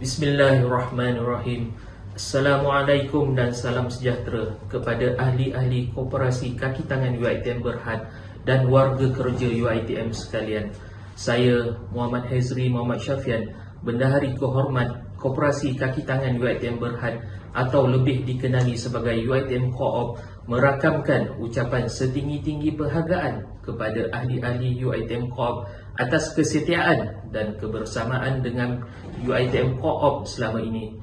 Bismillahirrahmanirrahim. Assalamualaikum dan salam sejahtera kepada ahli-ahli koperasi kaki tangan UiTM Berhad dan warga kerja UiTM sekalian. Saya Muhammad Hazri Muhammad Syafian, Bendahari Kehormat Koperasi Kaki Tangan UiTM Berhad atau lebih dikenali sebagai UiTM Co-op, merakamkan ucapan setinggi-tinggi penghargaan kepada ahli-ahli UiTM Co-op atas kesetiaan dan kebersamaan dengan UiTM Co-op selama ini.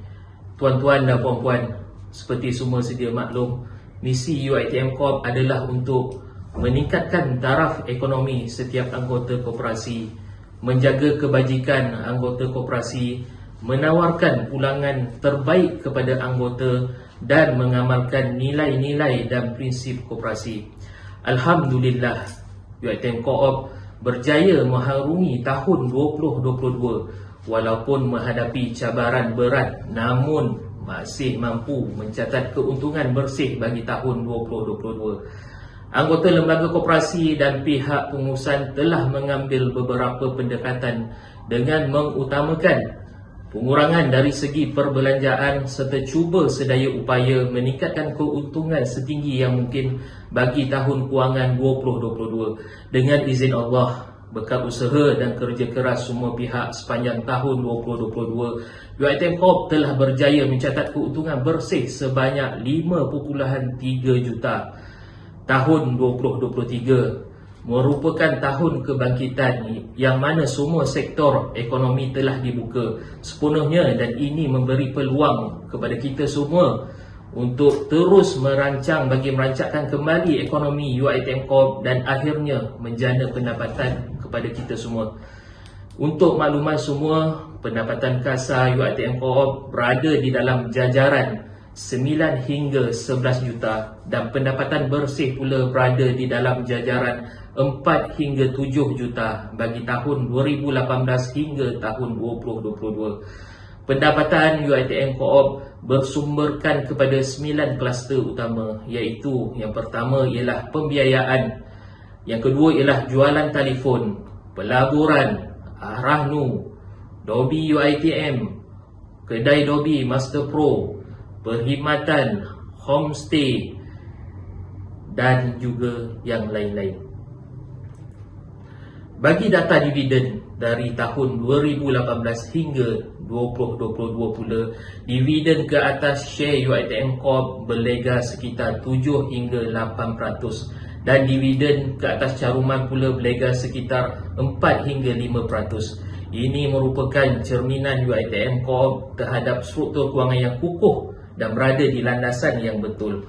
Tuan-tuan dan puan-puan, seperti semua sedia maklum, misi UiTM Co-op adalah untuk meningkatkan taraf ekonomi setiap anggota koperasi, menjaga kebajikan anggota koperasi, menawarkan pulangan terbaik kepada anggota dan mengamalkan nilai-nilai dan prinsip koperasi. Alhamdulillah, UiTM Co-op berjaya mengharungi tahun 2022 walaupun menghadapi cabaran berat, namun masih mampu mencatat keuntungan bersih bagi tahun 2022. Anggota lembaga koperasi dan pihak pengurusan telah mengambil beberapa pendekatan dengan mengutamakan pengurangan dari segi perbelanjaan serta cuba sedaya upaya meningkatkan keuntungan setinggi yang mungkin bagi tahun kewangan 2022. Dengan izin Allah, berkat usaha dan kerja keras semua pihak sepanjang tahun 2022, UiTM Co-op telah berjaya mencatat keuntungan bersih sebanyak 5.3 juta. Tahun 2023 merupakan tahun kebangkitan yang mana semua sektor ekonomi telah dibuka sepenuhnya, dan ini memberi peluang kepada kita semua untuk terus merancang bagi merancangkan kembali ekonomi UiTM Co-op dan akhirnya menjana pendapatan kepada kita semua. Untuk makluman semua, pendapatan kasar UiTM Co-op berada di dalam jajaran 9 hingga 11 juta dan pendapatan bersih pula berada di dalam jajaran 4 hingga 7 juta bagi tahun 2018 hingga tahun 2022. Pendapatan UiTM Co-op bersumberkan kepada 9 kluster utama, iaitu yang pertama ialah pembiayaan, yang kedua ialah jualan telefon, pelaburan, Rahnu, Dobi UiTM, kedai Dobi Master Pro, perkhidmatan, homestay dan juga yang lain-lain. Bagi data dividen dari tahun 2018 hingga 2022 pula, dividen ke atas share UiTM Co-op berlega sekitar 7 hingga 8% dan dividen ke atas caruman pula berlega sekitar 4 hingga 5%. Ini merupakan cerminan UiTM Co-op terhadap struktur kewangan yang kukuh dan berada di landasan yang betul.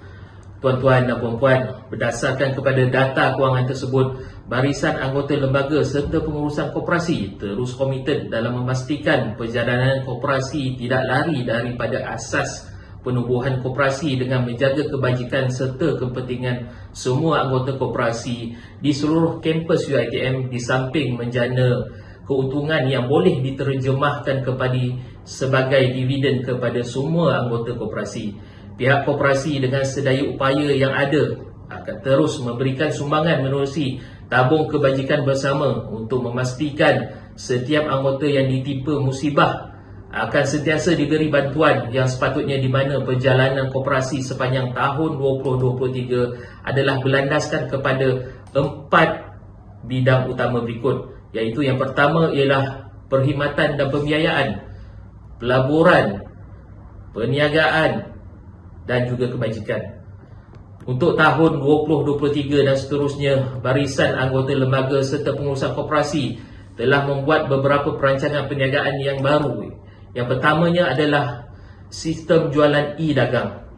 Tuan-tuan dan puan-puan, berdasarkan kepada data kewangan tersebut, barisan anggota lembaga serta pengurusan koperasi terus komited dalam memastikan perjalanan koperasi tidak lari daripada asas penubuhan koperasi dengan menjaga kebajikan serta kepentingan semua anggota koperasi di seluruh kampus UiTM, di samping menjana keuntungan yang boleh diterjemahkan kepada sebagai dividen kepada semua anggota koperasi. Pihak koperasi dengan sedaya upaya yang ada akan terus memberikan sumbangan menerusi tabung kebajikan bersama untuk memastikan setiap anggota yang ditimpa musibah akan sentiasa diberi bantuan yang sepatutnya, di mana perjalanan koperasi sepanjang tahun 2023 adalah berlandaskan kepada 4 bidang utama berikut, iaitu yang pertama ialah perkhidmatan dan pembiayaan, pelaburan, perniagaan dan juga kebajikan. Untuk tahun 2023 dan seterusnya, barisan anggota lembaga serta pengurusan koperasi telah membuat beberapa perancangan perniagaan yang baru. Yang pertamanya adalah sistem jualan e-dagang.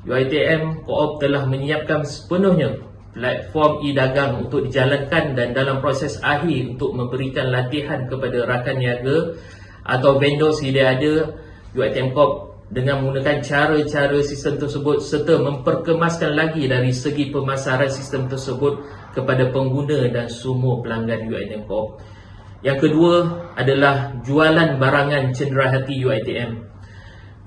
UiTM Co-op telah menyiapkan sepenuhnya platform e-dagang untuk dijalankan dan dalam proses akhir untuk memberikan latihan kepada rakan niaga atau vendor sedia ada UiTM Co-op dengan menggunakan cara-cara sistem tersebut serta memperkemaskan lagi dari segi pemasaran sistem tersebut kepada pengguna dan semua pelanggan UiTM Co-op. Yang kedua adalah jualan barangan cenderahati UiTM.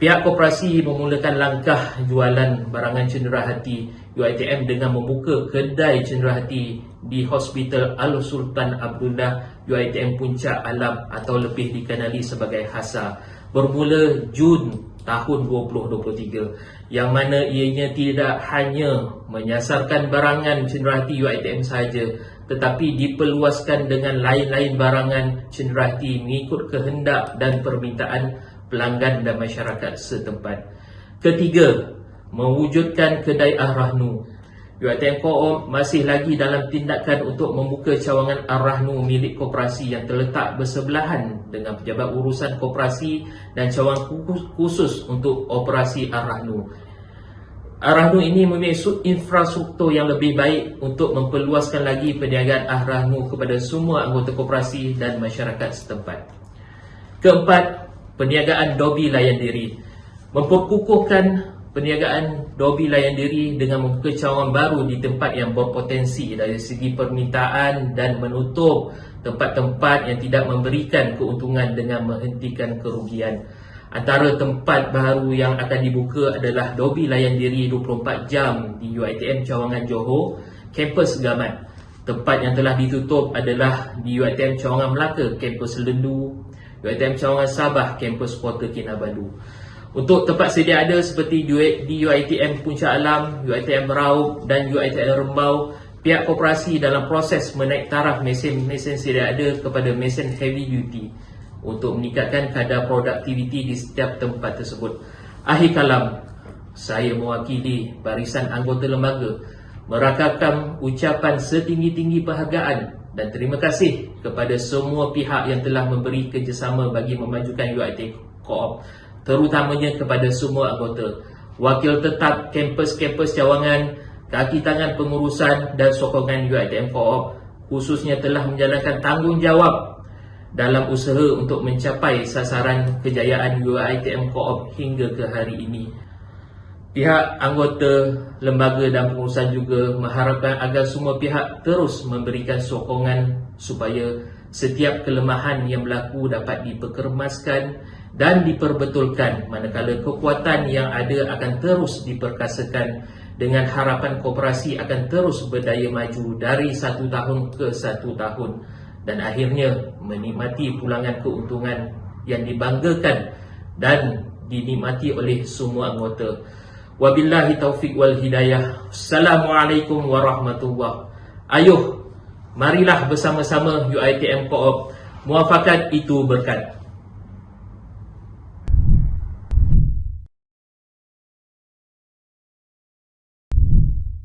Pihak koperasi memulakan langkah jualan barangan cenderahati UiTM dengan membuka kedai cenderahati di Hospital Al-Sultan Abdullah UiTM Puncak Alam atau lebih dikenali sebagai HASA bermula Jun tahun 2023, yang mana ianya tidak hanya menyasarkan barangan cenderahati UiTM sahaja, tetapi diperluaskan dengan lain-lain barangan cenderahati mengikut kehendak dan permintaan pelanggan dan masyarakat setempat. Ketiga, mewujudkan kedai Ar-Rahnu. UiTM Co-op masih lagi dalam tindakan untuk membuka cawangan Ar-Rahnu milik koperasi yang terletak bersebelahan dengan Pejabat Urusan Koperasi dan cawangan khusus untuk operasi Ar-Rahnu. Ar-Rahnu ini memiliki infrastruktur yang lebih baik untuk memperluaskan lagi perniagaan Ar-Rahnu kepada semua anggota koperasi dan masyarakat setempat. Keempat, perniagaan dobi layan diri. Memperkukuhkan perniagaan dobi layan diri dengan membuka cawangan baru di tempat yang berpotensi dari segi permintaan dan menutup tempat-tempat yang tidak memberikan keuntungan dengan menghentikan kerugian. Antara tempat baru yang akan dibuka adalah dobi layan diri 24 jam di UiTM Cawangan Johor, kampus Gamat. Tempat yang telah ditutup adalah di UiTM Cawangan Melaka, kampus Lendu, UiTM Cawangan Sabah, kampus Kota Kinabalu. Untuk tempat sedia ada seperti di UiTM Puncak Alam, UiTM Raub dan UiTM Rembau, pihak koperasi dalam proses menaik taraf mesin-mesin sedia ada kepada mesin heavy duty untuk meningkatkan kadar produktiviti di setiap tempat tersebut. Akhir kalam, saya mewakili barisan anggota lembaga merakamkan ucapan setinggi-tinggi penghargaan dan terima kasih kepada semua pihak yang telah memberi kerjasama bagi memajukan UiTM Co-op, terutamanya kepada semua anggota, wakil tetap kampus-kampus cawangan, kaki tangan pengurusan dan sokongan UiTM Co-op, khususnya telah menjalankan tanggungjawab dalam usaha untuk mencapai sasaran kejayaan UiTM Co-op hingga ke hari ini. Pihak anggota lembaga dan pengurusan juga mengharapkan agar semua pihak terus memberikan sokongan supaya setiap kelemahan yang berlaku dapat diperkemaskan dan diperbetulkan, manakala kekuatan yang ada akan terus diperkasakan dengan harapan koperasi akan terus berdaya maju dari satu tahun ke satu tahun dan akhirnya menikmati pulangan keuntungan yang dibanggakan dan dinikmati oleh semua anggota. Wabillahi taufiq wal hidayah. Assalamualaikum warahmatullahi. Ayuh, marilah bersama-sama UiTM Co-op. Muafakat itu berkat.